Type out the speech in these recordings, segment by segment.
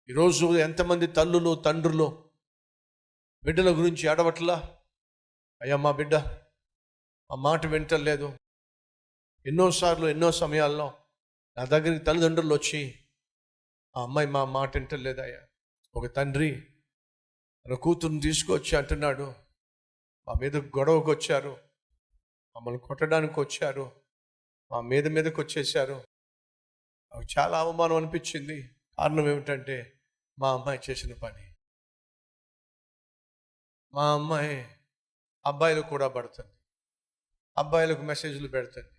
ఈరోజు ఎంతమంది తల్లులు తండ్రులు బిడ్డల గురించి ఏడవట్లా? అయ్యా మా బిడ్డ ఆ మాట వింటలేదు. ఎన్నోసార్లు ఎన్నో సమయాల్లో నా దగ్గరికి తల్లిదండ్రులు వచ్చి ఆ అమ్మాయి మా మాట వింటలేదయ్యా. ఒక తండ్రి తన కూతురుని తీసుకొచ్చి అంటున్నాడు, మా మీద గొడవకు వచ్చారు, మమ్మల్ని కొట్టడానికి వచ్చారు, మా మీదకి వచ్చేసారు. నాకు చాలా అవమానం అనిపించింది. కారణం ఏమిటంటే మా అమ్మాయి చేసిన పని. మా అమ్మాయి అబ్బాయిలకు కూడా పడుతుంది, అబ్బాయిలకు మెసేజ్లు పెడుతుంది.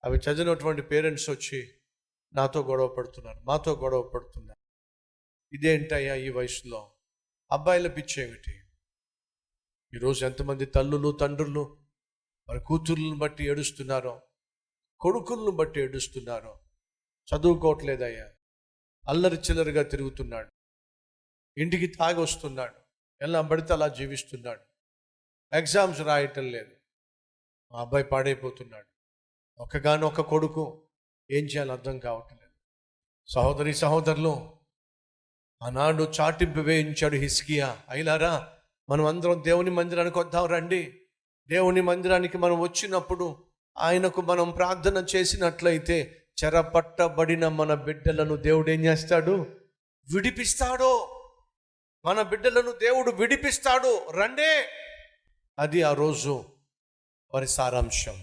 అవి చదివినటువంటి పేరెంట్స్ వచ్చి నాతో గొడవ పడుతున్నారు, మాతో గొడవ పడుతున్నారు. ఇదేంటయ్యా ఈ వయసులో అబ్బాయిల పిచ్చి ఏమిటి? ఈరోజు ఎంతమంది తల్లులు తండ్రులు వారి కూతుర్లను బట్టి ఏడుస్తున్నారో, కొడుకులను బట్టి ఏడుస్తున్నారో. చదువుకోవట్లేదయ్యా, అల్లరి చిల్లరిగా తిరుగుతున్నాడు, ఇంటికి తాగి వస్తున్నాడు, ఎలా పడితే అలా జీవిస్తున్నాడు, ఎగ్జామ్స్ రాయటం లేదు, మా అబ్బాయి పాడైపోతున్నాడు. ఒక్కగానొక్క కొడుకు, ఏం చేయాలో అర్థం కావట్లేదు. సహోదరి సహోదరులు, ఆనాడు చాటింపు వేయించాడు హిజ్కియా. అయిలారా, మనం అందరం దేవుని మందిరానికి వద్దాం రండి. దేవుని మందిరానికి మనం వచ్చినప్పుడు ఆయనకు మనం ప్రార్థన చేసినట్లయితే చెరపట్టబడిన మన బిడ్డలను దేవుడు ఏం చేస్తాడు? విడిపిస్తాడు. మన బిడ్డలను దేవుడు విడిపిస్తాడు. రండే. అది ఆ రోజు వారి సారాంశం.